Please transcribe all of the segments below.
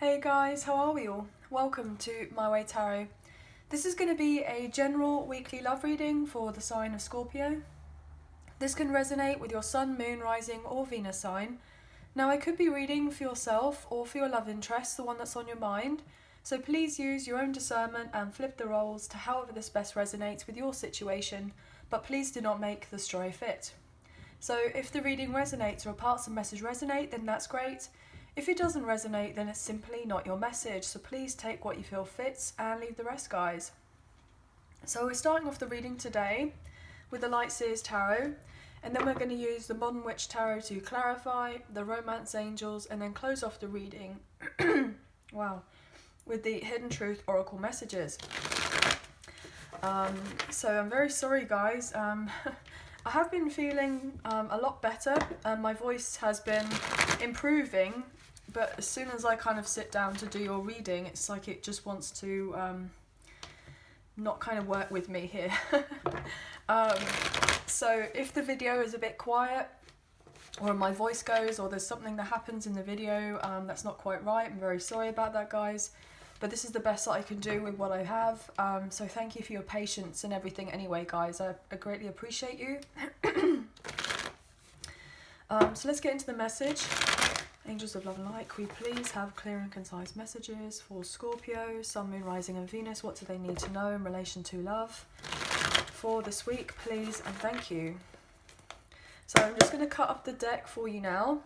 Hey guys, how are we all? Welcome to My Way Tarot. This is going to be a general weekly love reading for the sign of Scorpio. This can resonate with your sun, moon, rising or Venus sign. Now I could be reading for yourself or for your love interest, the one that's on your mind. So please use your own discernment and flip the roles to however this best resonates with your situation, but please do not make the story fit. So if the reading resonates or parts of the message resonate, then that's great. If it doesn't resonate, then it's simply not your message, so please take what you feel fits and leave the rest, guys. So we're starting off the reading today with the Light Seers Tarot, and then we're going to use the Modern Witch Tarot to clarify, the Romance Angels, and then close off the reading wow, with the Hidden Truth Oracle Messages. So I'm very sorry, guys. I have been feeling a lot better, and my voice has been improving, but as soon as I kind of sit down to do your reading, it's like it just wants to not kind of work with me here. So if the video is a bit quiet, or my voice goes, or there's something that happens in the video that's not quite right, I'm very sorry about that, guys. But this is the best that I can do with what I have. So thank you for your patience and everything anyway, guys. I greatly appreciate you. So let's get into the message. Angels of Love and Light, can we please have clear and concise messages for Scorpio, Sun, Moon, Rising and Venus? What do they need to know in relation to love for this week, please, and thank you. So I'm just going to cut up the deck for you now.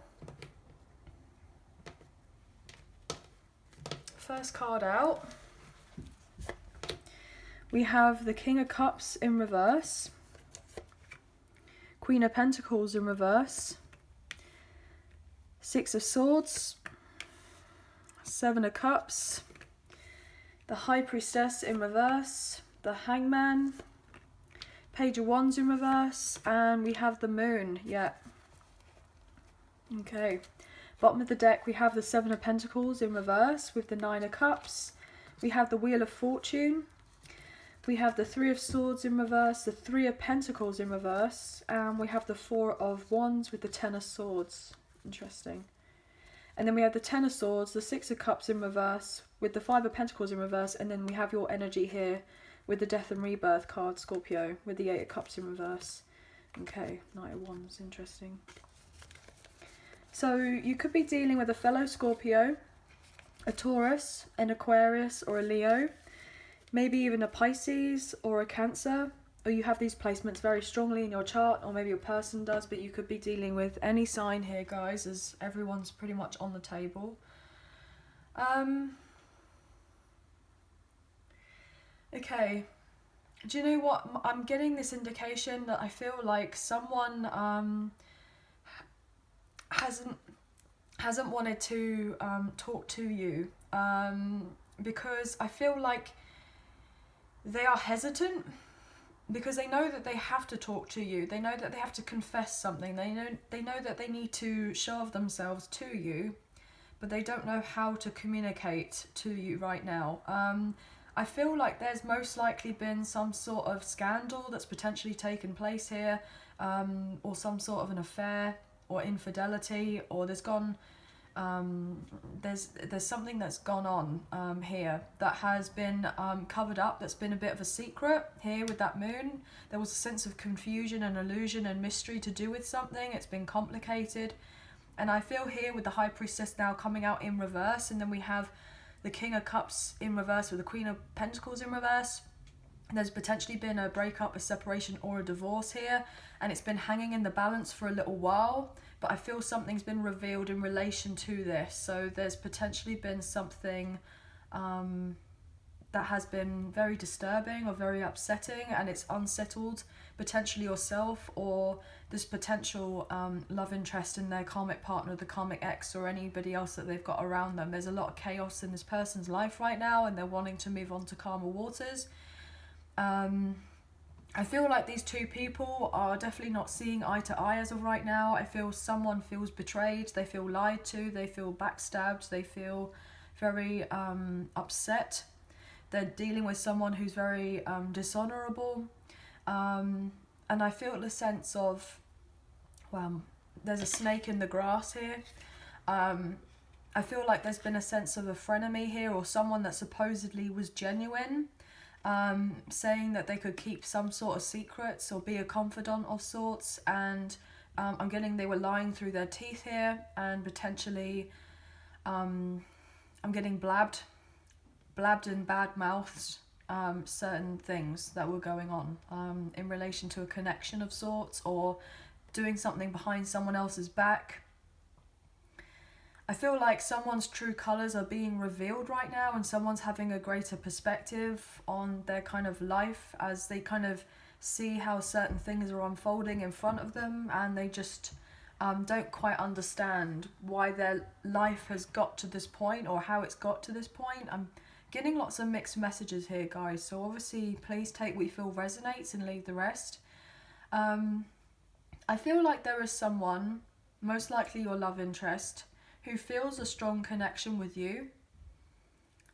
First card out, we have the King of Cups in reverse, Queen of Pentacles in reverse, Six of Swords, Seven of Cups, the High Priestess in reverse, the Hangman, Page of Wands in reverse, and we have the Moon. Yeah. Okay. Bottom of the deck, we have the Seven of Pentacles in reverse with the Nine of Cups. We have the Wheel of Fortune. We have the Three of Swords in reverse, the Three of Pentacles in reverse, and we have the Four of Wands with the Ten of Swords. Interesting. And then we have the Ten of Swords, the Six of Cups in reverse with the Five of Pentacles in reverse, and then we have your energy here with the Death and Rebirth card, Scorpio, with the Eight of Cups in reverse. Okay, Knight of Wands, interesting. So you could be dealing with a fellow Scorpio, a Taurus, an Aquarius or a Leo, maybe even a Pisces or a Cancer, or you have these placements very strongly in your chart, or maybe your person does, but you could be dealing with any sign here, guys, as everyone's pretty much on the table. Okay, do you know what? I'm getting this indication that I feel like someone hasn't wanted to talk to you because I feel like they are hesitant because they know that they have to talk to you. They know that they have to confess something. They know that they need to show of themselves to you, but they don't know how to communicate to you right now. I feel like there's most likely been some sort of scandal that's potentially taken place here, or some sort of an affair or infidelity, or there's something that's gone on here that has been covered up, that's been a bit of a secret here with that Moon. There was a sense of confusion and illusion and mystery to do with something. It's been complicated, and I feel here with the High Priestess now coming out in reverse, and then we have the King of Cups in reverse with the Queen of Pentacles in reverse. There's potentially been a breakup, a separation or a divorce here, and it's been hanging in the balance for a little while, but I feel something's been revealed in relation to this. So there's potentially been something that has been very disturbing or very upsetting, and it's unsettled potentially yourself or this potential love interest in their karmic partner, the karmic ex, or anybody else that they've got around them. There's a lot of chaos in this person's life right now, and they're wanting to move on to calmer waters. I feel like these two people are definitely not seeing eye to eye as of right now. I feel someone feels betrayed, they feel lied to, they feel backstabbed, they feel very upset. They're dealing with someone who's very dishonourable. And I feel the sense of, well, there's a snake in the grass here. I feel like there's been a sense of a frenemy here, or someone that supposedly was genuine, saying that they could keep some sort of secrets or be a confidant of sorts, and I'm getting they were lying through their teeth here, and potentially I'm getting blabbed and bad mouthed certain things that were going on in relation to a connection of sorts, or doing something behind someone else's back. I feel like someone's true colours are being revealed right now, and someone's having a greater perspective on their kind of life as they kind of see how certain things are unfolding in front of them, and they just don't quite understand why their life has got to this point or how it's got to this point. I'm getting lots of mixed messages here, guys, so obviously please take what you feel resonates and leave the rest. I feel like there is someone, most likely your love interest, who feels a strong connection with you.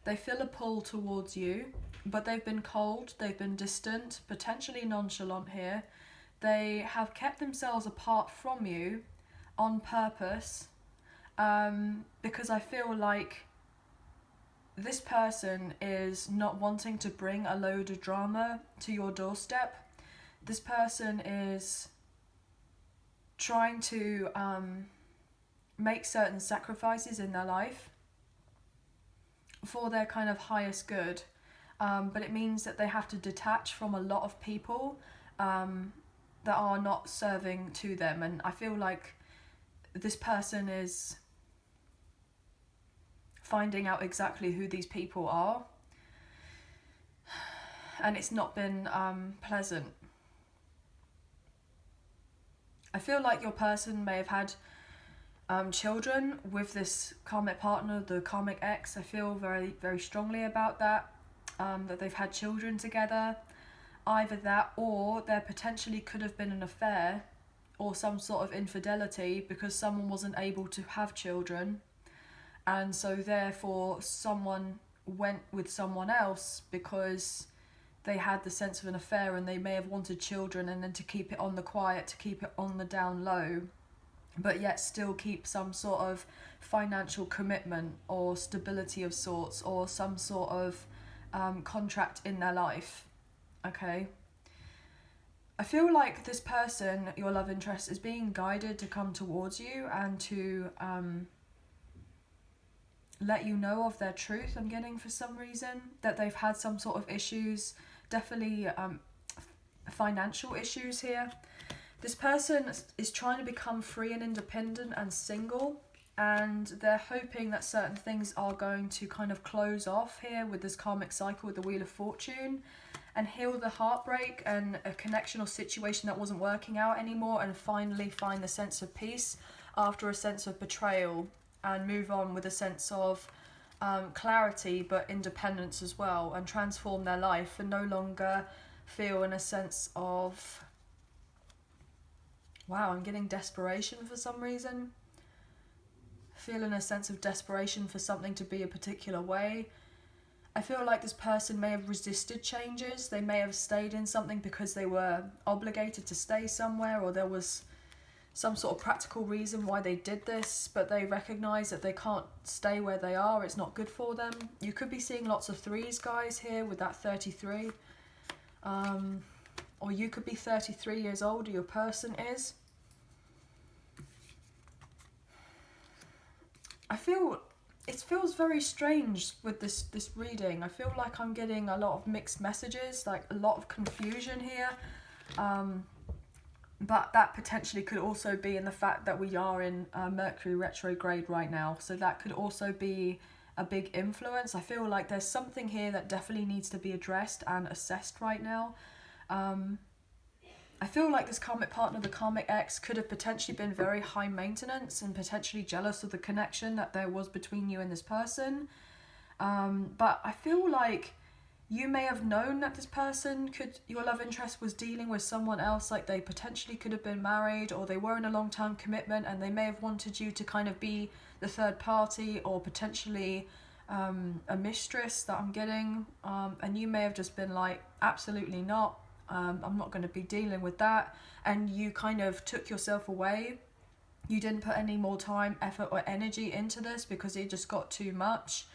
They feel a pull towards you, but they've been cold, they've been distant, potentially nonchalant here. They have kept themselves apart from you on purpose, because I feel like this person is not wanting to bring a load of drama to your doorstep. This person is trying to make certain sacrifices in their life for their kind of highest good, but it means that they have to detach from a lot of people that are not serving to them, and I feel like this person is finding out exactly who these people are, and it's not been pleasant. I feel like your person may have had children with this karmic partner, the karmic ex. I feel very, very strongly about that, that they've had children together. Either that, or there potentially could have been an affair or some sort of infidelity because someone wasn't able to have children, and so therefore someone went with someone else because they had the sense of an affair, and they may have wanted children, and then to keep it on the quiet, to keep it on the down low, but yet still keep some sort of financial commitment or stability of sorts, or some sort of contract in their life. Okay, I feel like this person, your love interest, is being guided to come towards you and to let you know of their truth. I'm getting, for some reason, that they've had some sort of issues, definitely financial issues here. This person is trying to become free and independent and single, and they're hoping that certain things are going to kind of close off here with this karmic cycle with the Wheel of Fortune, and heal the heartbreak and a connection or situation that wasn't working out anymore, and finally find the sense of peace after a sense of betrayal, and move on with a sense of clarity but independence as well, and transform their life and no longer feel in a sense of, wow, I'm getting desperation for some reason. Feeling a sense of desperation for something to be a particular way. I feel like this person may have resisted changes. They may have stayed in something because they were obligated to stay somewhere, or there was some sort of practical reason why they did this, but they recognise that they can't stay where they are. It's not good for them. You could be seeing lots of threes, guys, here with that 33. Or you could be 33 years old, or your person is. I feel it feels very strange with this reading. I feel like I'm getting a lot of mixed messages, like a lot of confusion here. But that potentially could also be in the fact that we are in Mercury retrograde right now. So that could also be a big influence. I feel like there's something here that definitely needs to be addressed and assessed right now. I feel like this karmic partner, the karmic ex, could have potentially been very high maintenance and potentially jealous of the connection that there was between you and this person. But I feel like you may have known that this person your love interest was dealing with someone else, like they potentially could have been married, or they were in a long-term commitment, and they may have wanted you to kind of be the third party, or potentially a mistress that I'm getting, and you may have just been like, absolutely not. I'm not going to be dealing with that, and you kind of took yourself away You didn't put any more time, effort or energy into this because it just got too much.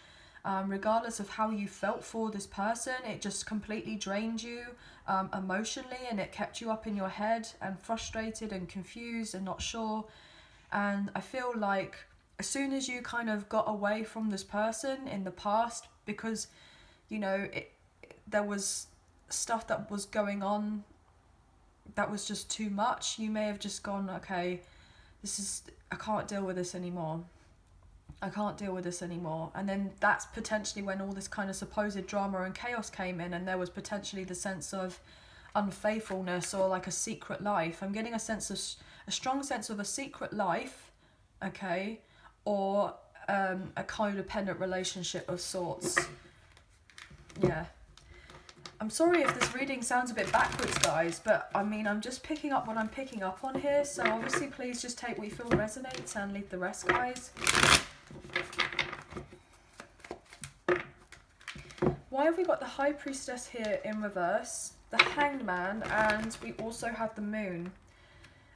Regardless of how you felt for this person, it just completely drained you emotionally, and it kept you up in your head and frustrated and confused and not sure. And I feel like as soon as you kind of got away from this person in the past, because, you know, there was stuff that was going on that was just too much, you may have just gone, okay, I can't deal with this anymore. I can't deal with this anymore. And then that's potentially when all this kind of supposed drama and chaos came in, and there was potentially the sense of unfaithfulness or like a secret life. I'm getting a strong sense of a secret life, okay, or a codependent relationship of sorts. Yeah. I'm sorry if this reading sounds a bit backwards, guys, but I mean, I'm just picking up what I'm picking up on here, so obviously please just take what you feel resonates and leave the rest, guys. Why have we got the High Priestess here in reverse, the Hanged Man, and we also have the Moon?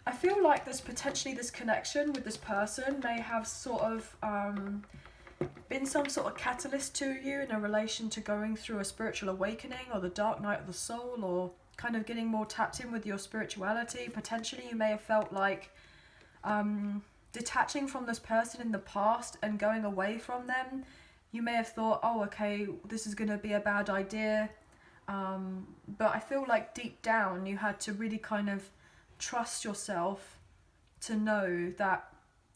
I feel like there's potentially this connection with this person may have sort of been some sort of catalyst to you in a relation to going through a spiritual awakening or the dark night of the soul, or kind of getting more tapped in with your spirituality. Potentially you may have felt like detaching from this person in the past and going away from them. You may have thought, oh, okay, this is going to be a bad idea. But I feel like deep down you had to really kind of trust yourself to know that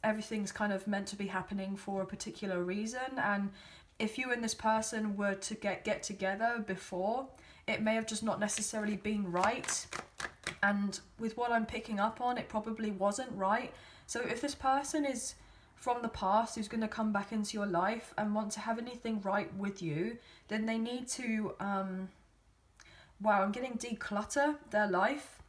everything's kind of meant to be happening for a particular reason. And if you and this person were to get together before, it may have just not necessarily been right. And with what I'm picking up on, it probably wasn't right. So if this person is from the past who's going to come back into your life and want to have anything right with you, then they need to, I'm getting declutter their life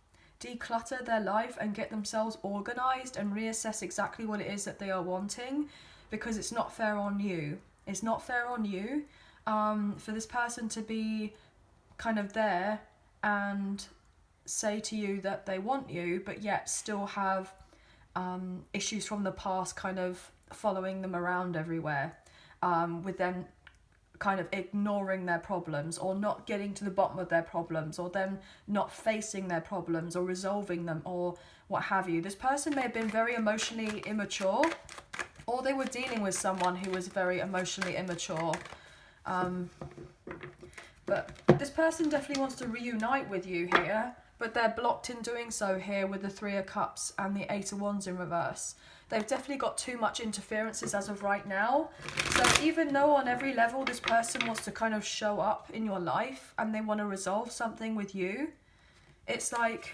and get themselves organized and reassess exactly what it is that they are wanting, because it's not fair on you. It's not fair on you for this person to be kind of there and say to you that they want you, but yet still have issues from the past kind of following them around everywhere, with them kind of ignoring their problems or not getting to the bottom of their problems, or them not facing their problems or resolving them or what have you. This person may have been very emotionally immature, or they were dealing with someone who was very emotionally immature. But this person definitely wants to reunite with you here, but they're blocked in doing so here with the Three of Cups and the Eight of Wands in reverse. They've definitely got too much interferences as of right now. So even though on every level this person wants to kind of show up in your life and they want to resolve something with you, it's like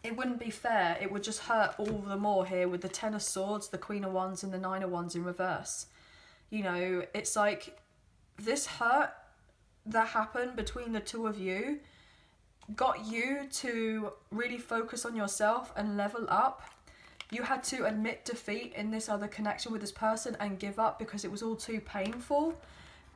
it wouldn't be fair. It would just hurt all the more here with the Ten of Swords, the Queen of Wands and the Nine of Wands in reverse. You know, it's like this hurt that happened between the two of you got you to really focus on yourself and level up. You had to admit defeat in this other connection with this person and give up because it was all too painful.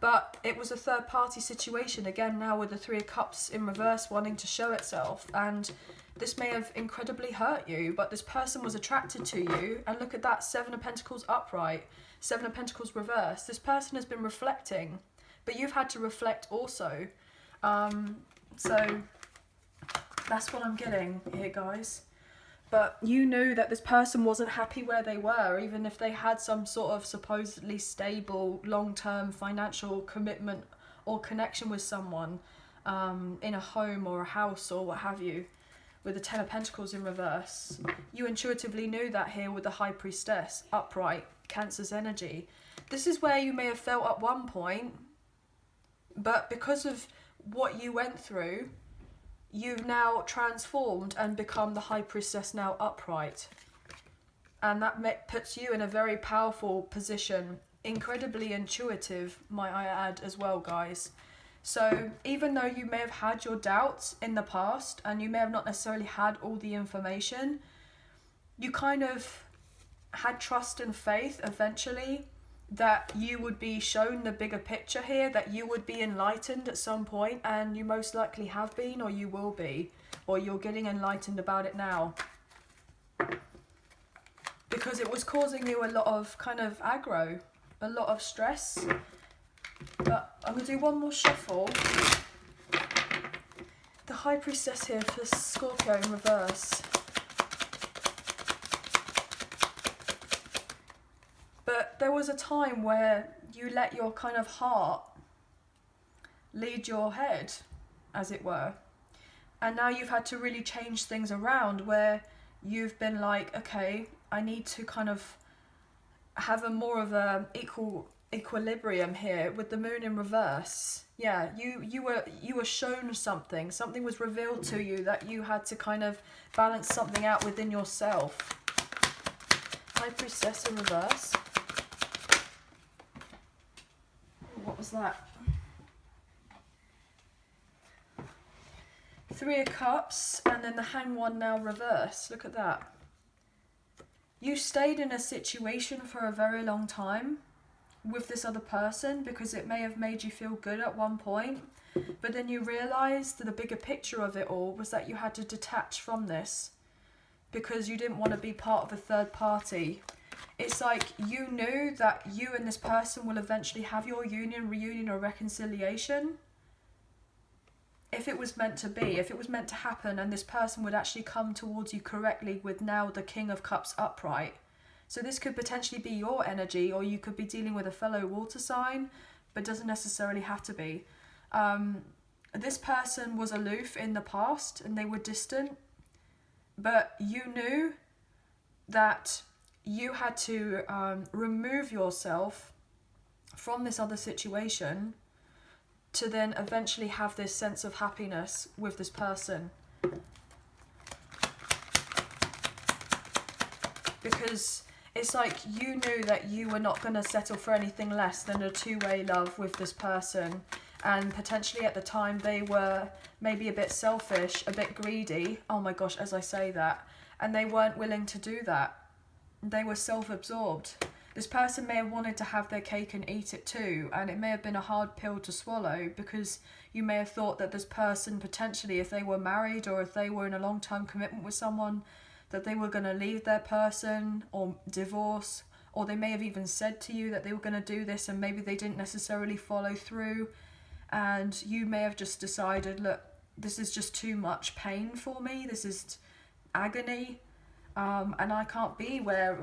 But it was a third party situation, again now with the Three of Cups in reverse wanting to show itself. And this may have incredibly hurt you, but this person was attracted to you. And look at that, Seven of Pentacles upright, Seven of Pentacles reverse. This person has been reflecting, but you've had to reflect also. So that's what I'm getting here, guys. But you knew that this person wasn't happy where they were, even if they had some sort of supposedly stable, long-term financial commitment or connection with someone in a home or a house or what have you, with the Ten of Pentacles in reverse. You intuitively knew that here with the High Priestess, upright, Cancer's energy. This is where you may have felt at one point, but because of what you went through, you've now transformed and become the High Priestess now upright. And that puts you in a very powerful position. Incredibly intuitive, might I add as well, guys. So even though you may have had your doubts in the past and you may have not necessarily had all the information, you kind of had trust and faith eventually that you would be shown the bigger picture here, that you would be enlightened at some point, and you most likely have been, or you will be, or you're getting enlightened about it now. because it was causing you a lot of kind of aggro, a lot of stress. But I'm going to do one more shuffle. The High Priestess here for Scorpio in reverse. But there was a time where you let your kind of heart lead your head, as it were. And now you've had to really change things around where you've been like, okay, I need to kind of have a more of a equilibrium here with the moon in reverse. Yeah, you were shown something. Something was revealed to you that you had to kind of balance something out within yourself. High Priestess in reverse. What was that? Three of Cups, and then the Hanged One now reverse. Look at that. You stayed in a situation for a very long time with this other person because it may have made you feel good at one point, but then you realised that the bigger picture of it all was that you had to detach from this because you didn't want to be part of a third party. It's like you knew that you and this person will eventually have your union, reunion or reconciliation. If it was meant to be, if it was meant to happen, and this person would actually come towards you correctly with now the King of Cups upright. So this could potentially be your energy, or you could be dealing with a fellow water sign, but doesn't necessarily have to be. This person was aloof in the past and they were distant, but you knew that you had to remove yourself from this other situation to then eventually have this sense of happiness with this person. Because it's like you knew that you were not going to settle for anything less than a two-way love with this person. And potentially at the time they were maybe a bit selfish, a bit greedy. Oh my gosh, as I say that. And they weren't willing to do that. They were self-absorbed. This person may have wanted to have their cake and eat it too, and it may have been a hard pill to swallow because you may have thought that this person potentially, if they were married or if they were in a long-term commitment with someone, that they were going to leave their person or divorce, or they may have even said to you that they were going to do this and maybe they didn't necessarily follow through, and you may have just decided, look, this is just too much pain for me, this is agony, and I can't be where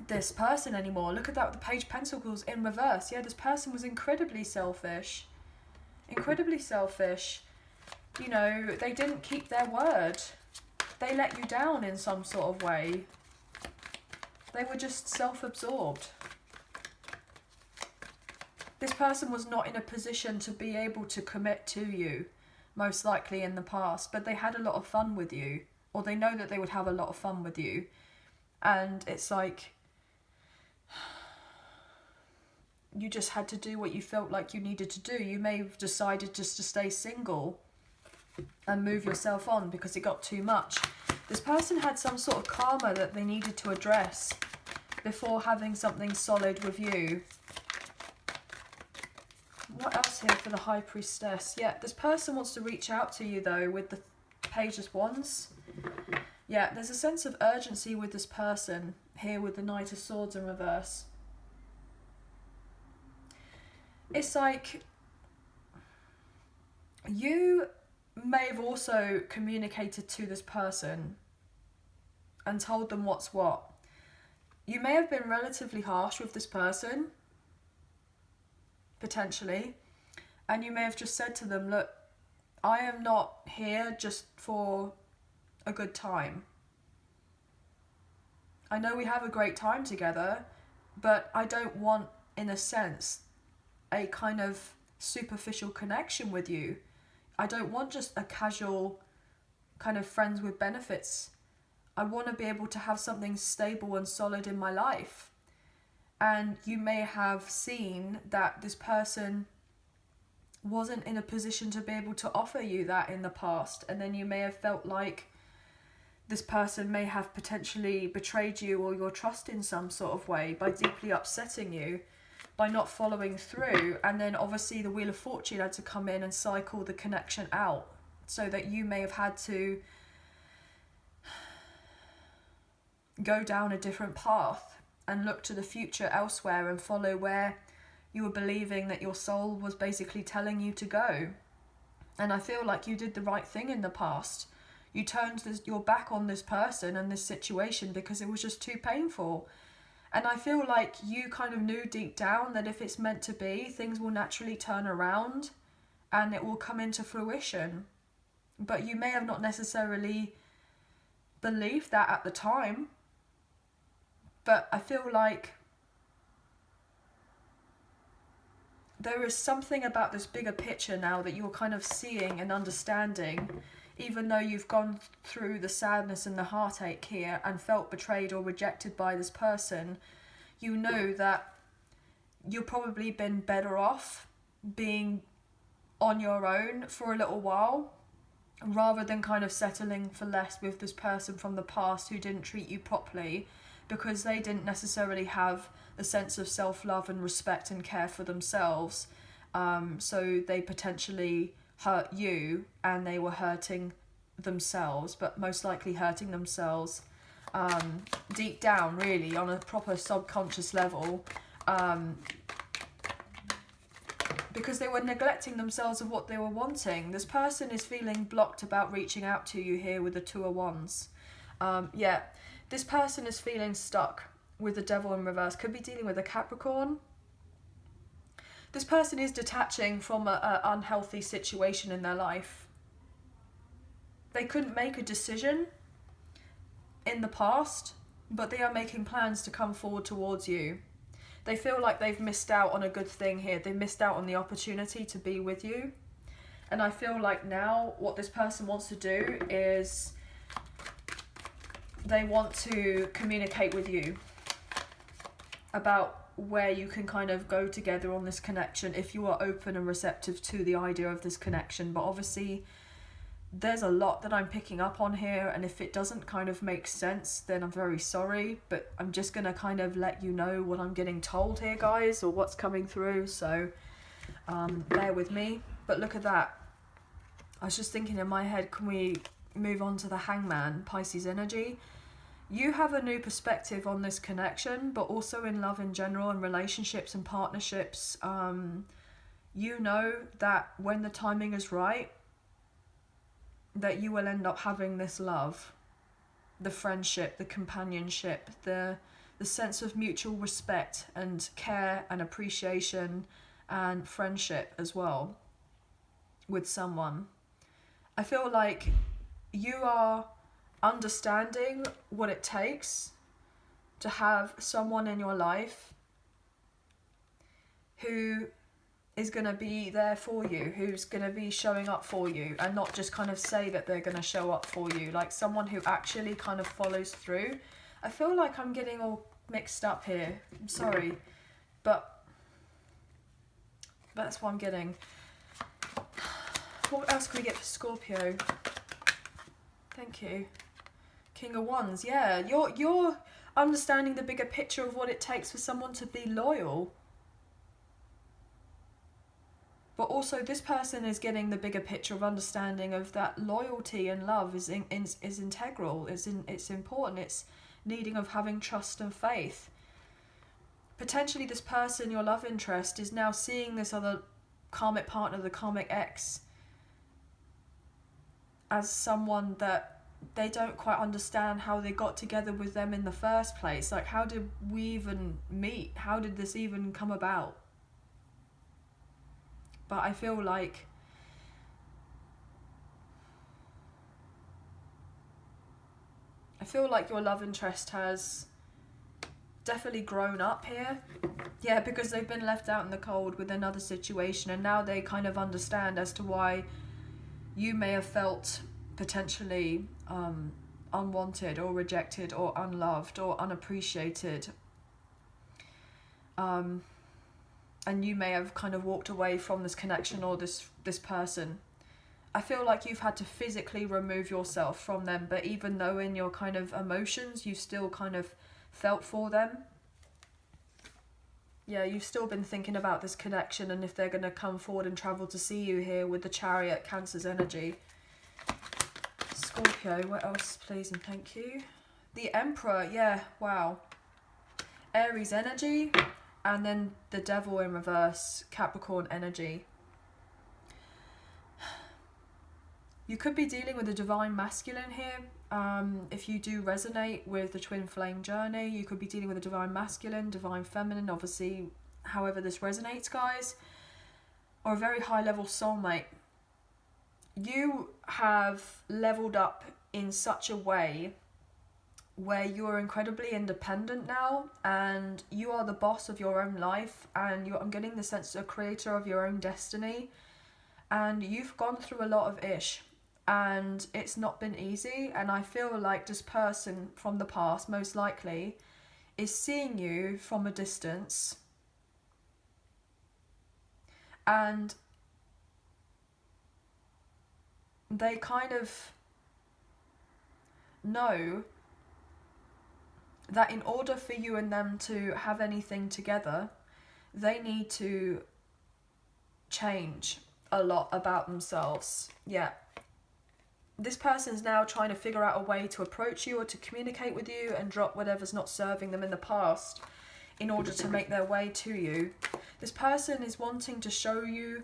this person anymore. Look at that with the Page of Pentacles in reverse. Yeah, this person was incredibly selfish. Incredibly selfish. You know, they didn't keep their word. They let you down in some sort of way. They were just self-absorbed. This person was not in a position to be able to commit to you, most likely in the past, but they had a lot of fun with you, or they know that they would have a lot of fun with you. And it's like, you just had to do what you felt like you needed to do. You may have decided just to stay single and move yourself on because it got too much. This person had some sort of karma that they needed to address before having something solid with you. What else here for the High Priestess? Yeah, this person wants to reach out to you though with the Page of Wands. Yeah, there's a sense of urgency with this person here with the Knight of Swords in reverse. It's like you may have also communicated to this person and told them what's what. You may have been relatively harsh with this person, potentially, and you may have just said to them, look, I am not here just for a good time. I know we have a great time together, but I don't want, in a sense, a kind of superficial connection with you. I don't want just a casual kind of friends with benefits. I want to be able to have something stable and solid in my life. And you may have seen that this person wasn't in a position to be able to offer you that in the past, and then you may have felt like this person may have potentially betrayed you or your trust in some sort of way by deeply upsetting you, by not following through, and then obviously the Wheel of Fortune had to come in and cycle the connection out, so that you may have had to go down a different path and look to the future elsewhere and follow where you were believing that your soul was basically telling you to go. And I feel like you did the right thing in the past. You turned your back on this person and this situation because it was just too painful. And I feel like you kind of knew deep down that if it's meant to be, things will naturally turn around and it will come into fruition. But you may have not necessarily believed that at the time. But I feel like there is something about this bigger picture now that you're kind of seeing and understanding, even though you've gone through the sadness and the heartache here and felt betrayed or rejected by this person. You know that you've probably been better off being on your own for a little while, rather than kind of settling for less with this person from the past who didn't treat you properly, because they didn't necessarily have the sense of self-love and respect and care for themselves. So they potentially hurt you, and they were hurting themselves, but most likely hurting themselves deep down, really, on a proper subconscious level, because they were neglecting themselves of what they were wanting. This person is feeling blocked about reaching out to you here with the Two of Wands. Yeah, this person is feeling stuck with the Devil in reverse. Could be dealing with a Capricorn. This person is detaching from an unhealthy situation in their life. They couldn't make a decision in the past, but they are making plans to come forward towards you. They feel like they've missed out on a good thing here. They missed out on the opportunity to be with you. And I feel like now what this person wants to do is they want to communicate with you about where you can kind of go together on this connection if you are open and receptive to the idea of this connection. But obviously there's a lot that I'm picking up on here, and if it doesn't kind of make sense, then I'm very sorry, but I'm just gonna kind of let you know what I'm getting told here, guys, or what's coming through. So bear with me. But look at that. I was just thinking in my head, can we move on to the Hangman, Pisces energy? You have a new perspective on this connection, but also in love in general and relationships and partnerships. You know that when the timing is right, that you will end up having this love, the friendship, the companionship, the sense of mutual respect and care and appreciation and friendship as well with someone. I feel like you are understanding what it takes to have someone in your life who is going to be there for you, who's going to be showing up for you, and not just kind of say that they're going to show up for you, like someone who actually kind of follows through. I feel like I'm getting all mixed up here. I'm sorry, but that's what I'm getting. What else can we get for Scorpio? Thank you. King of Wands. Yeah, you're understanding the bigger picture of what it takes for someone to be loyal. But also this person is getting the bigger picture of understanding of that loyalty and love is integral, it's important, it's needing of having trust and faith. Potentially this person, your love interest, is now seeing this other karmic partner, the karmic ex, as someone that they don't quite understand how they got together with them in the first place. Like, how did we even meet? How did this even come about? But I feel like your love interest has definitely grown up here. Yeah, because they've been left out in the cold with another situation, and now they kind of understand as to why you may have felt potentially unwanted or rejected or unloved or unappreciated. And you may have kind of walked away from this connection or this person. I feel like you've had to physically remove yourself from them, but even though in your kind of emotions you still kind of felt for them. Yeah, you've still been thinking about this connection and if they're going to come forward and travel to see you here with the Chariot, Cancer's energy. Scorpio, what else, please and thank you? The Emperor, yeah, wow. Aries energy, and then the Devil in reverse, Capricorn energy. You could be dealing with a divine masculine here. If you do resonate with the twin flame journey, you could be dealing with a divine masculine, divine feminine, obviously, however this resonates, guys. Or a very high level soulmate. You have leveled up in such a way where you're incredibly independent now, and you are the boss of your own life, and I'm getting the sense of a creator of your own destiny, and you've gone through a lot of ish, and it's not been easy. And I feel like this person from the past, most likely, is seeing you from a distance, and they kind of know that in order for you and them to have anything together, they need to change a lot about themselves. Yeah. This person's now trying to figure out a way to approach you or to communicate with you and drop whatever's not serving them in the past in order to make their way to you. This person is wanting to show you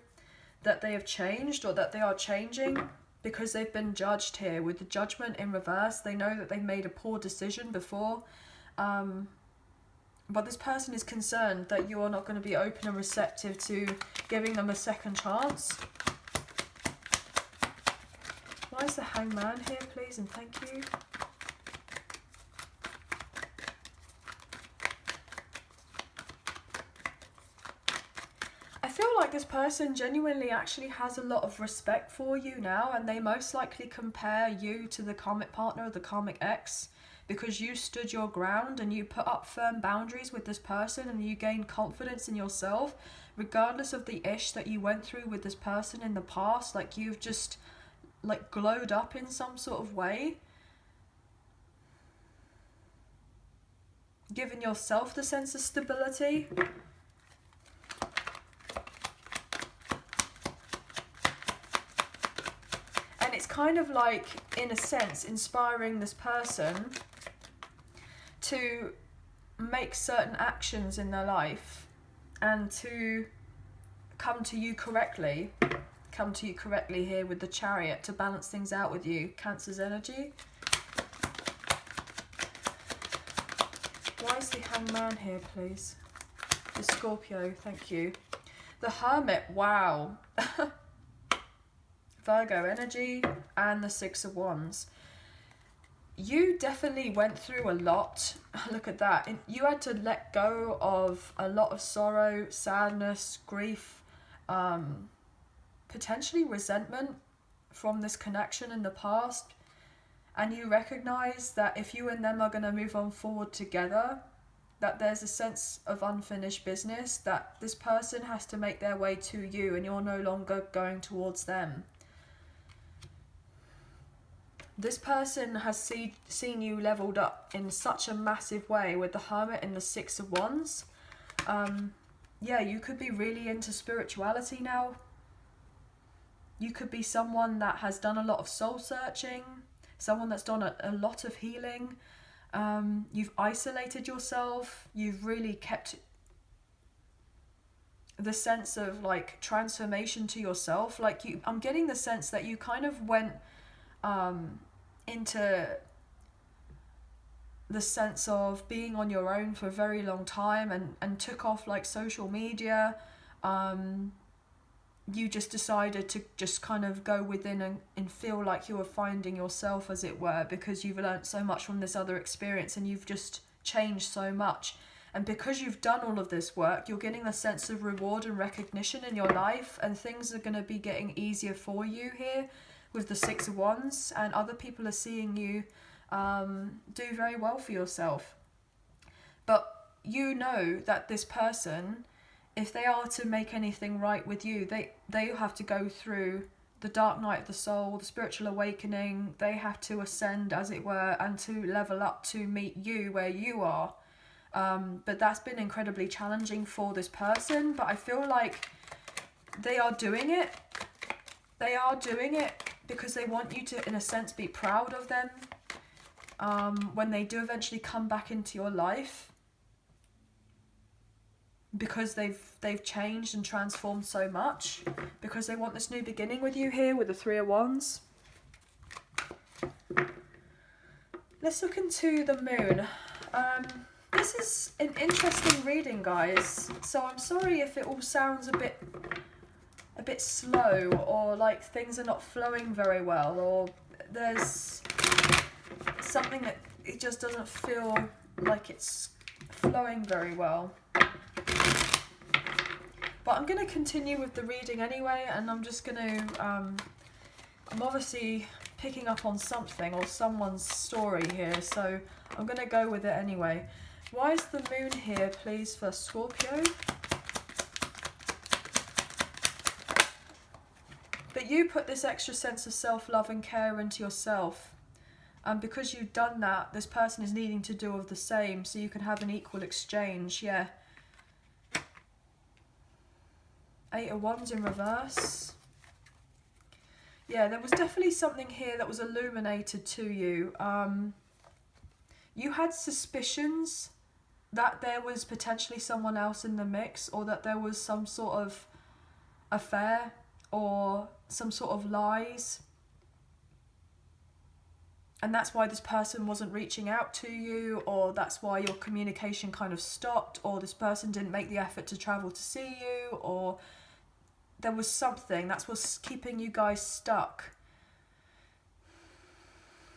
that they have changed, or that they are changing, because they've been judged here with the Judgment in reverse. They know that they've made a poor decision before, but this person is concerned that you are not going to be open and receptive to giving them a second chance. Why is the Hangman here, please, and thank you? I feel like this person genuinely actually has a lot of respect for you now, and they most likely compare you to the karmic partner or the karmic ex, because you stood your ground and you put up firm boundaries with this person, and you gained confidence in yourself regardless of the ish that you went through with this person in the past. Like, you've just like glowed up in some sort of way, giving yourself the sense of stability. And it's kind of like, in a sense, inspiring this person to make certain actions in their life and to come to you correctly here with the Chariot to balance things out with you. Cancer's energy. Why is the Hangman here, please? The Scorpio, thank you. The Hermit, wow. Virgo energy, and the Six of Wands. You definitely went through a lot. Look at that. You had to let go of a lot of sorrow, sadness, grief, potentially resentment from this connection in the past. And you recognize that if you and them are going to move on forward together, that there's a sense of unfinished business, that this person has to make their way to you and you're no longer going towards them. This person has seen you leveled up in such a massive way with the Hermit and the Six of Wands. Yeah, you could be really into spirituality now. You could be someone that has done a lot of soul searching, someone that's done a lot of healing. You've isolated yourself. You've really kept the sense of like transformation to yourself. Like, I'm getting the sense that you kind of went into the sense of being on your own for a very long time and took off like social media. You just decided to just kind of go within and feel like you were finding yourself, as it were, because you've learned so much from this other experience and you've just changed so much. And because you've done all of this work, you're getting a sense of reward and recognition in your life, and things are going to be getting easier for you here with the Six of Wands, and other people are seeing you do very well for yourself. But you know that this person, if they are to make anything right with you, they have to go through the dark night of the soul, the spiritual awakening. They have to ascend, as it were, and to level up to meet you where you are. But that's been incredibly challenging for this person, but I feel like they are doing it. They are doing it because they want you to, in a sense, be proud of them. when they do eventually come back into your life, because they've changed and transformed so much, because they want this new beginning with you here with the Three of Wands. Let's look into the moon. This is an interesting reading, guys, so I'm sorry if it all sounds a bit slow, or like things are not flowing very well, or there's something that it just doesn't feel like it's flowing very well. But I'm going to continue with the reading anyway, and I'm just going to, I'm obviously picking up on something or someone's story here, so I'm going to go with it anyway. Why is the moon here, please, for Scorpio? But you put this extra sense of self-love and care into yourself. And because you've done that, this person is needing to do of the same, so you can have an equal exchange, yeah. Eight of Wands in reverse. Yeah, there was definitely something here that was illuminated to you. You had suspicions that there was potentially someone else in the mix, or that there was some sort of affair or some sort of lies. And that's why this person wasn't reaching out to you, or that's why your communication kind of stopped, or this person didn't make the effort to travel to see you, or there was something that's what's keeping you guys stuck.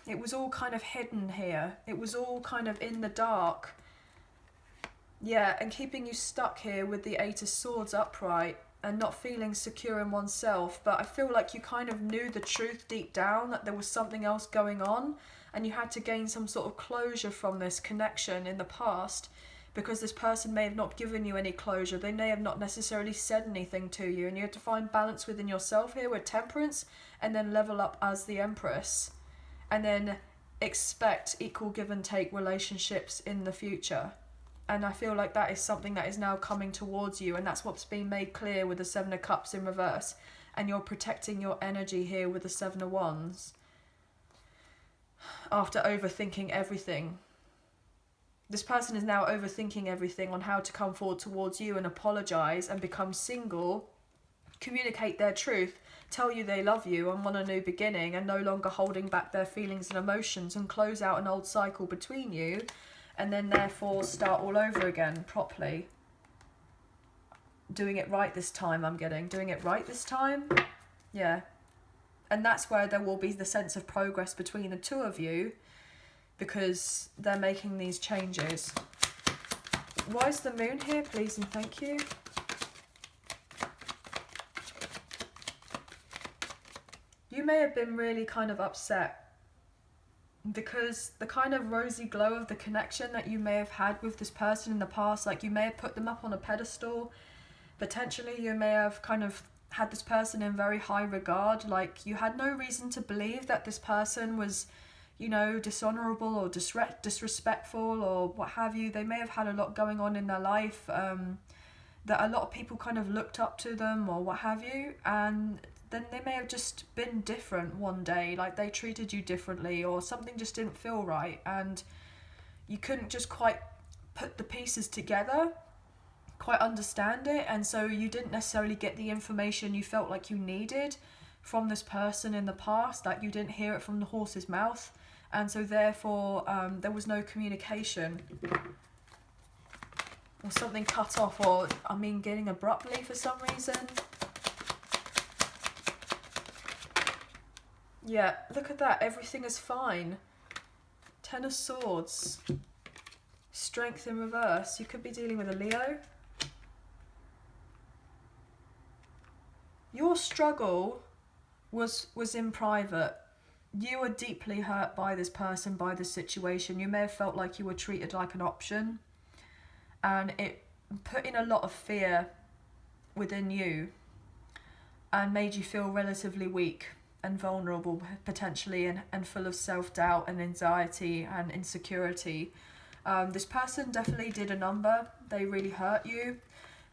It was all kind of hidden here. It was all kind of in the dark. Yeah, and keeping you stuck here with the Eight of Swords upright and not feeling secure in oneself. But I feel like you kind of knew the truth deep down, that there was something else going on, and you had to gain some sort of closure from this connection in the past, because this person may have not given you any closure. They may have not necessarily said anything to you, and you have to find balance within yourself here with Temperance, and then level up as the Empress, and then expect equal give and take relationships in the future. And I feel like that is something that is now coming towards you, and that's what's being made clear with the Seven of Cups in reverse, and you're protecting your energy here with the Seven of Wands after overthinking everything. This person is now overthinking everything on how to come forward towards you and apologise and become single, communicate their truth, tell you they love you and want a new beginning, and no longer holding back their feelings and emotions, and close out an old cycle between you, and then therefore start all over again properly. Doing it right this time, I'm getting. Doing it right this time? Yeah. And that's where there will be the sense of progress between the two of you, because they're making these changes. Why is the moon here, please and thank you? You may have been really kind of upset because the kind of rosy glow of the connection that you may have had with this person in the past, like you may have put them up on a pedestal. Potentially you may have kind of had this person in very high regard, like you had no reason to believe that this person was, you know, dishonourable or disrespectful or what have you. They may have had a lot going on in their life, that a lot of people kind of looked up to them or what have you, and then they may have just been different one day, like they treated you differently, or something just didn't feel right, and you couldn't just quite put the pieces together, quite understand it, and so you didn't necessarily get the information you felt like you needed from this person in the past, like you didn't hear it from the horse's mouth, and so therefore there was no communication, or something cut off, or I mean getting abruptly for some reason. Yeah, look at that, everything is fine. Ten of Swords, Strength in reverse. You could be dealing with a Leo. Your struggle was in private. You were deeply hurt by this person, by this situation. You may have felt like you were treated like an option, and it put in a lot of fear within you and made you feel relatively weak and vulnerable potentially, and full of self-doubt and anxiety and insecurity. This person definitely did a number. They really hurt you,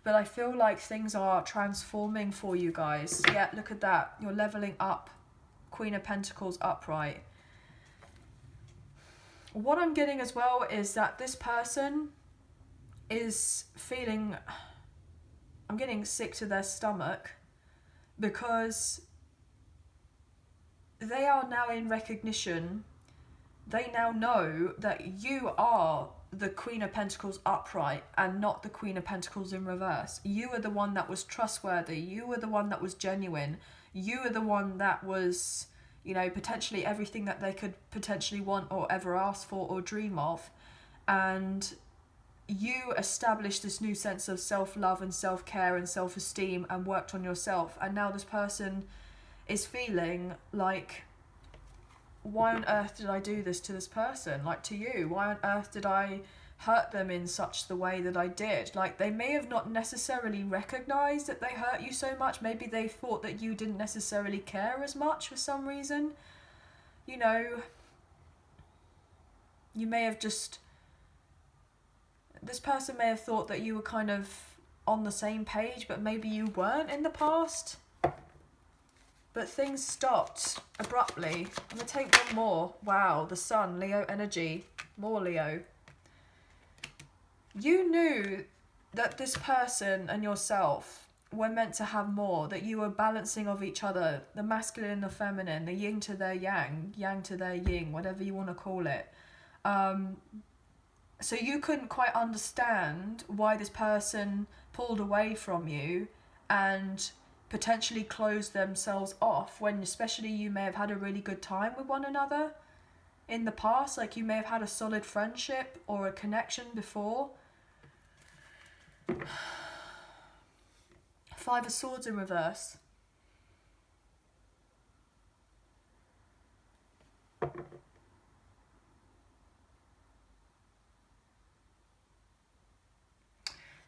but I feel like things are transforming for you guys. Yeah, look at that. You're leveling up. Queen of Pentacles upright. What I'm getting as well is that this person is feeling, I'm getting sick to their stomach, because they are now in recognition. They now know that you are the Queen of Pentacles upright and not the Queen of Pentacles in reverse. You are the one that was trustworthy. You were the one that was genuine. You are the one that was, you know, potentially everything that they could potentially want or ever ask for or dream of. And you established this new sense of self-love and self-care and self-esteem and worked on yourself. And now this person is feeling like, why on earth did I do this to this person? Like, to you, why on earth did I hurt them in such the way that I did? Like, they may have not necessarily recognized that they hurt you so much. Maybe they thought that you didn't necessarily care as much for some reason. You know, you may have just, this person may have thought that you were kind of on the same page, but maybe you weren't in the past. But things stopped abruptly. I'm going to take one more. Wow, the Sun, Leo energy. More Leo. You knew that this person and yourself were meant to have more, that you were balancing of each other, the masculine and the feminine, the yin to their yang, yang to their yin, whatever you want to call it. So you couldn't quite understand why this person pulled away from you and potentially closed themselves off, when especially you may have had a really good time with one another in the past. Like, you may have had a solid friendship or a connection before. Five of Swords in reverse.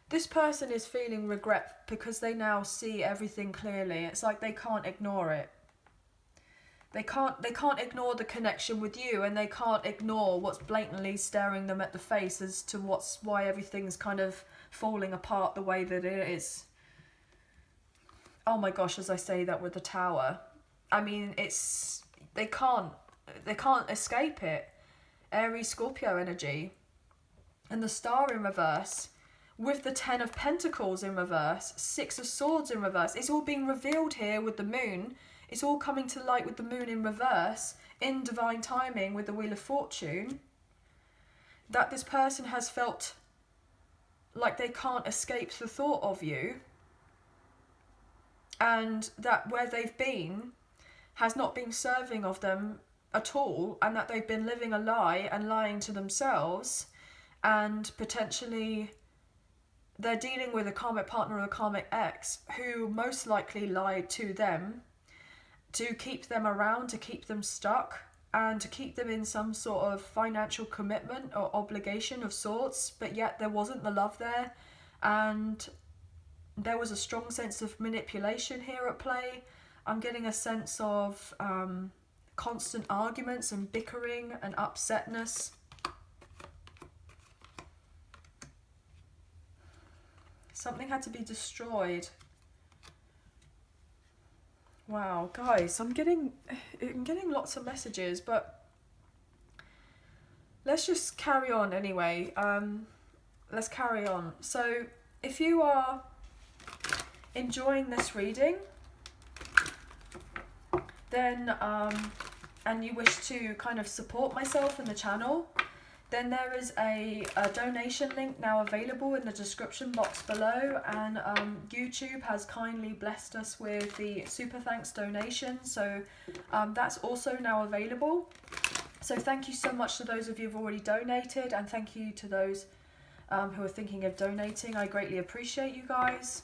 This person is feeling regret because they now see everything clearly. It's like they can't ignore it. They can't ignore the connection with you, and they can't ignore what's blatantly staring them at the face as to why everything's kind of falling apart the way that it is. Oh my gosh, as I say that with the Tower. I mean, it's, they can't escape it. Aries, Scorpio energy. And the Star in reverse. With the 10 of Pentacles in reverse, 6 of Swords in reverse. It's all being revealed here with the Moon. It's all coming to light with the Moon in reverse, in divine timing with the Wheel of Fortune. That this person has felt like they can't escape the thought of you. And that where they've been has not been serving of them at all. And that they've been living a lie and lying to themselves. And potentially they're dealing with a karmic partner or a karmic ex who most likely lied to them to keep them around, to keep them stuck, and to keep them in some sort of financial commitment or obligation of sorts, but yet there wasn't the love there, and there was a strong sense of manipulation here at play. I'm getting a sense of constant arguments and bickering and upsetness. Something had to be destroyed. Wow, guys, I'm getting lots of messages, but let's just carry on anyway. Let's carry on. So, if you are enjoying this reading, then and you wish to kind of support myself and the channel, then there is a donation link now available in the description box below, and YouTube has kindly blessed us with the super thanks donation, so that's also now available. So thank you so much to those of you who've already donated, and thank you to those who are thinking of donating. I greatly appreciate you guys.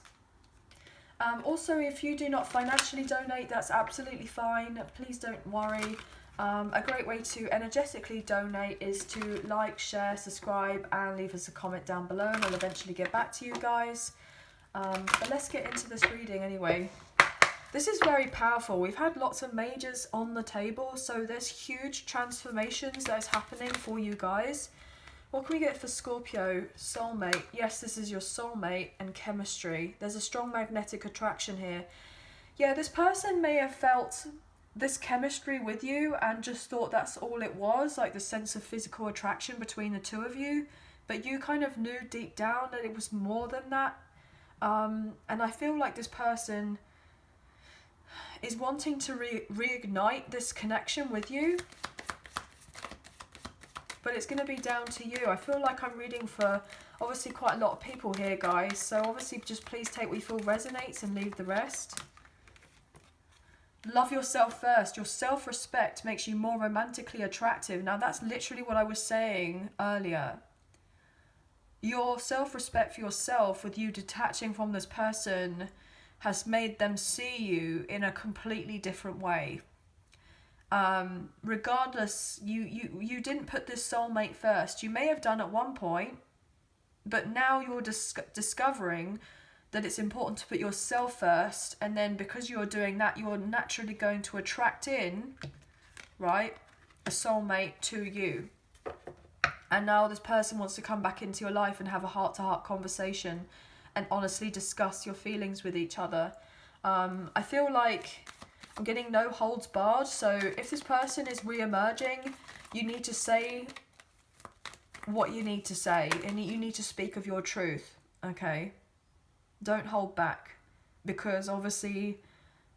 Also, if you do not financially donate, that's absolutely fine. Please don't worry. A great way to energetically donate is to like, share, subscribe, and leave us a comment down below, and I'll eventually get back to you guys. But let's get into this reading anyway. This is very powerful. We've had lots of majors on the table, so there's huge transformations that is happening for you guys. What can we get for Scorpio? Soulmate. Yes, this is your soulmate and chemistry. There's a strong magnetic attraction here. Yeah, this person may have felt this chemistry with you and just thought that's all it was, like the sense of physical attraction between the two of you, but you kind of knew deep down that it was more than that. And I feel like this person is wanting to reignite this connection with you, but it's going to be down to you. I feel like I'm reading for obviously quite a lot of people here, guys, so obviously just please take what you feel resonates and leave the rest. Love yourself first. Your self-respect makes you more romantically attractive. Now that's literally what I was saying earlier. Your self-respect for yourself, with you detaching from this person, has made them see you in a completely different way. Regardless, you didn't put this soulmate first. You may have done at one point, but now you're discovering that it's important to put yourself first, and then because you're doing that, you're naturally going to attract in, right, a soulmate to you. And now this person wants to come back into your life and have a heart-to-heart conversation and honestly discuss your feelings with each other. I feel like I'm getting no holds barred, so if this person is re-emerging, you need to say what you need to say, and you need to speak of your truth, okay? Don't hold back, because obviously,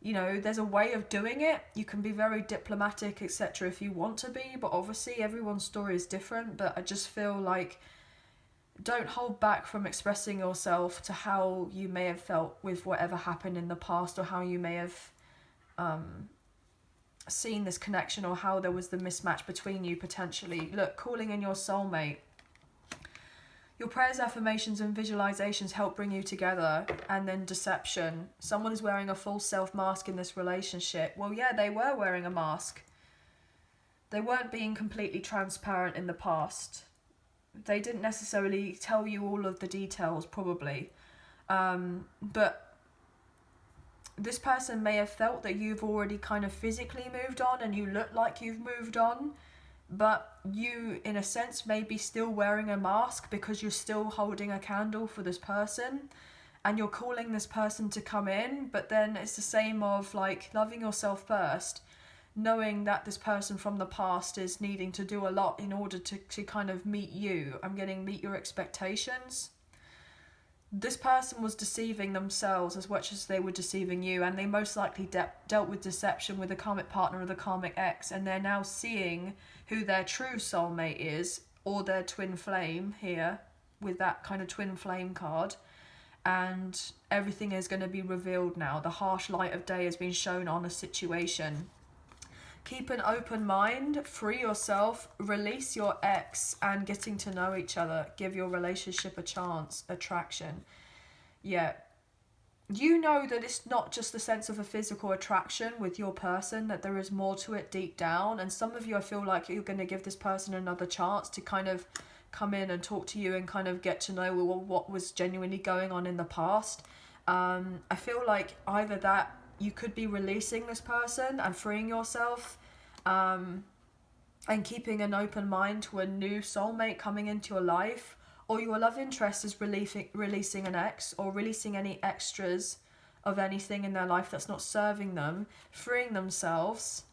you know, there's a way of doing it. You can be very diplomatic, etc. if you want to be, but obviously everyone's story is different. But I just feel like don't hold back from expressing yourself to how you may have felt with whatever happened in the past, or how you may have seen this connection, or how there was the mismatch between you potentially. Look, calling in your soulmate. Your prayers, affirmations and visualizations help bring you together. And then deception. Someone is wearing a false self mask in this relationship. Well, yeah, they were wearing a mask. They weren't being completely transparent in the past. They didn't necessarily tell you all of the details, probably. But this person may have felt that you've already kind of physically moved on and you look like you've moved on. But you, in a sense, may be still wearing a mask because you're still holding a candle for this person. And you're calling this person to come in. But then it's the same of like loving yourself first. Knowing that this person from the past is needing to do a lot in order to kind of meet you. I'm getting meet your expectations. This person was deceiving themselves as much as they were deceiving you. And they most likely dealt with deception with a karmic partner or the karmic ex. And they're now seeing who their true soulmate is, or their twin flame here with that kind of twin flame card. And everything is going to be revealed now. The harsh light of day has been shown on a situation. Keep an open mind, free yourself, release your ex, and getting to know each other. Give your relationship a chance. Attraction. Yeah. You know that it's not just the sense of a physical attraction with your person, that there is more to it deep down. And some of you, I feel like you're going to give this person another chance to kind of come in and talk to you and kind of get to know what was genuinely going on in the past. I feel like either that you could be releasing this person and freeing yourself, and keeping an open mind to a new soulmate coming into your life, or your love interest is releasing an ex, or releasing any extras of anything in their life that's not serving them, freeing themselves,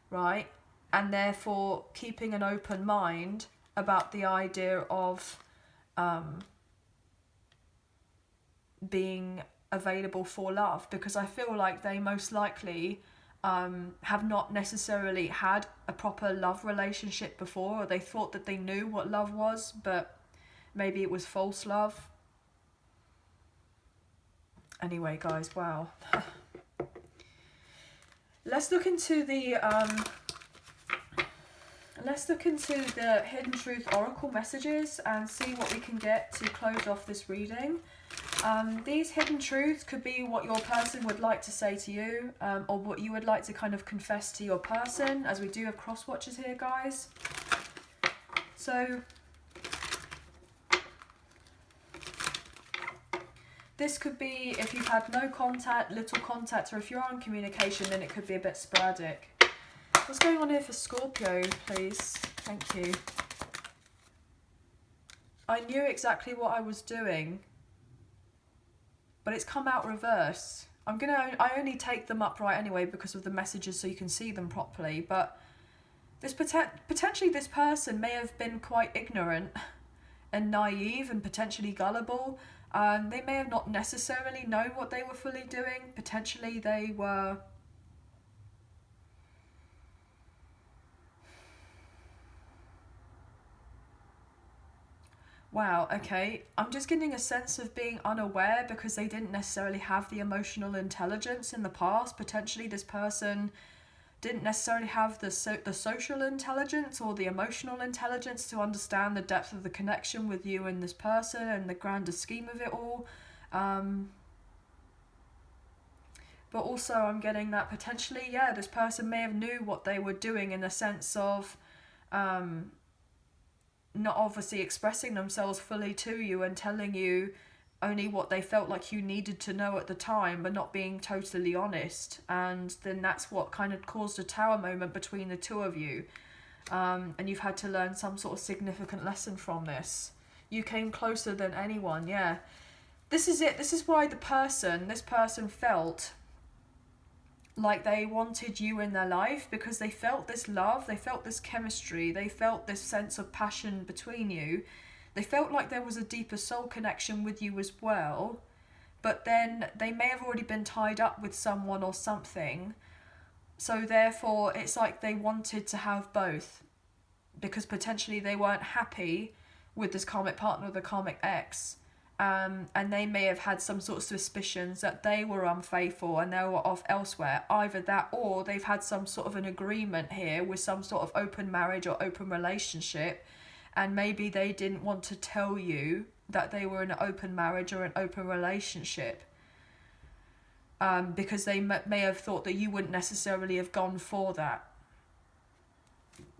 right? And therefore keeping an open mind about the idea of being available for love, because I feel like they most likely have not necessarily had a proper love relationship before, or they thought that they knew what love was, but maybe it was false love. Anyway, guys, wow. Let's look into the Hidden Truth Oracle messages and see what we can get to close off this reading. These hidden truths could be what your person would like to say to you, or what you would like to kind of confess to your person, as we do have cross watches here, guys. So this could be if you've had no contact, little contact, or if you're on communication, then it could be a bit sporadic. What's going on here for Scorpio, please? Thank you. I knew exactly what I was doing, but it's come out reverse. I only take them upright anyway because of the messages so you can see them properly, but this potentially this person may have been quite ignorant and naive and potentially gullible. They may have not necessarily known what they were fully doing. Potentially they were... Wow, okay. I'm just getting a sense of being unaware because they didn't necessarily have the emotional intelligence in the past. Potentially this person didn't necessarily have the social intelligence or the emotional intelligence to understand the depth of the connection with you and this person and the grander scheme of it all. But also I'm getting that potentially, yeah, this person may have knew what they were doing in the sense of not obviously expressing themselves fully to you and telling you only what they felt like you needed to know at the time, but not being totally honest. And then that's what kind of caused a tower moment between the two of you. And you've had to learn some sort of significant lesson from this. You came closer than anyone, yeah. This is it. This is why this person felt like they wanted you in their life, because they felt this love, they felt this chemistry, they felt this sense of passion between you. They felt like there was a deeper soul connection with you as well, but then they may have already been tied up with someone or something. So therefore, it's like they wanted to have both, because potentially they weren't happy with this karmic partner, the karmic ex. And they may have had some sort of suspicions that they were unfaithful and they were off elsewhere. Either that, or they've had some sort of an agreement here with some sort of open marriage or open relationship, and maybe they didn't want to tell you that they were in an open marriage or an open relationship, because they may have thought that you wouldn't necessarily have gone for that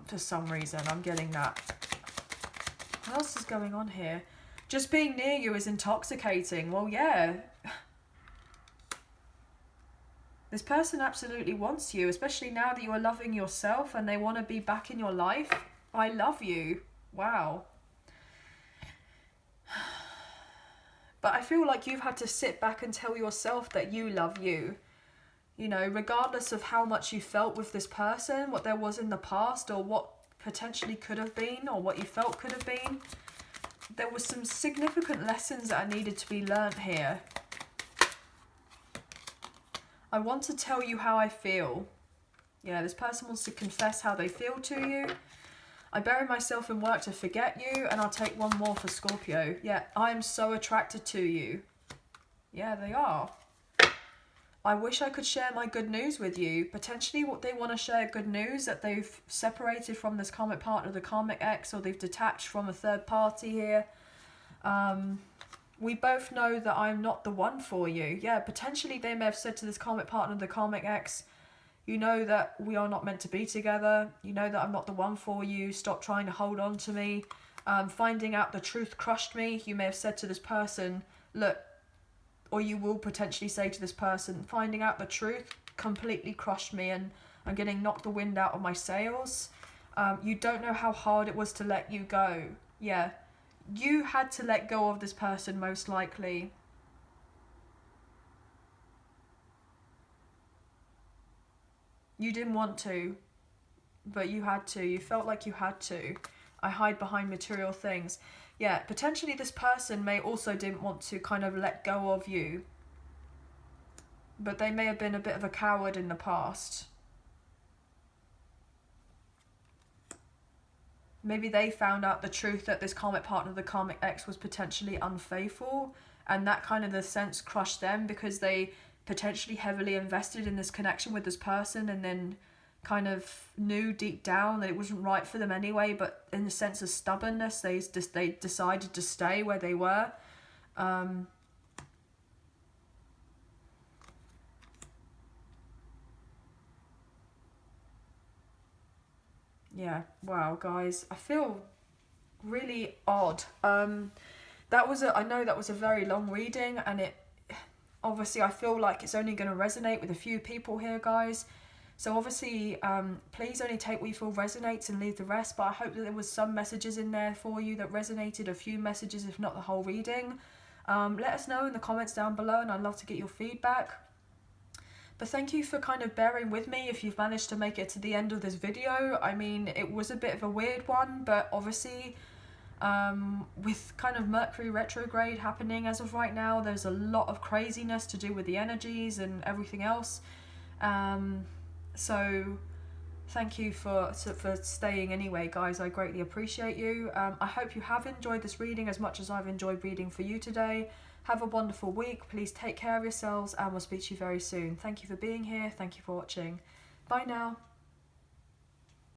for some reason. I'm getting that. What else is going on here? Just being near you is intoxicating. Well, yeah. This person absolutely wants you, especially now that you are loving yourself and they want to be back in your life. I love you. Wow. But I feel like you've had to sit back and tell yourself that you love you. You know, regardless of how much you felt with this person, what there was in the past, or what potentially could have been, or what you felt could have been. There were some significant lessons that needed to be learnt here. I want to tell you how I feel. Yeah, this person wants to confess how they feel to you. I bury myself in work to forget you, and I'll take one more for Scorpio. Yeah, I am so attracted to you. Yeah, they are. I wish I could share my good news with you. Potentially what they want to share good news, that they've separated from this karmic partner, the karmic ex, or they've detached from a third party here. We both know that I'm not the one for you. Yeah, potentially they may have said to this karmic partner, the karmic ex, you know that we are not meant to be together. You know that I'm not the one for you. Stop trying to hold on to me. Finding out the truth crushed me. You may have said to this person, look, or you will potentially say to this person, finding out the truth completely crushed me and I'm getting knocked the wind out of my sails. You don't know how hard it was to let you go. Yeah, you had to let go of this person most likely. You didn't want to, but you had to. You felt like you had to. I hide behind material things. Yeah, potentially this person may also didn't want to kind of let go of you. But they may have been a bit of a coward in the past. Maybe they found out the truth that this karmic partner, the karmic ex, was potentially unfaithful. And that kind of, in a sense, crushed them because they potentially heavily invested in this connection with this person and then kind of knew deep down that it wasn't right for them anyway, but in the sense of stubbornness, they decided to stay where they were. Yeah, wow, guys, I feel really odd. I know that was a very long reading, and it obviously I feel like it's only going to resonate with a few people here, guys. So obviously, please only take what you feel resonates and leave the rest. But I hope that there was some messages in there for you that resonated, a few messages, if not the whole reading. Let us know in the comments down below, and I'd love to get your feedback. But thank you for kind of bearing with me if you've managed to make it to the end of this video. I mean, it was a bit of a weird one, but obviously with kind of Mercury retrograde happening as of right now, there's a lot of craziness to do with the energies and everything else. So thank you for staying anyway, guys. I greatly appreciate you. I hope you have enjoyed this reading as much as I've enjoyed reading for you today. Have a wonderful week. Please take care of yourselves, and we'll speak to you very soon. Thank you for being here. Thank you for watching. Bye now.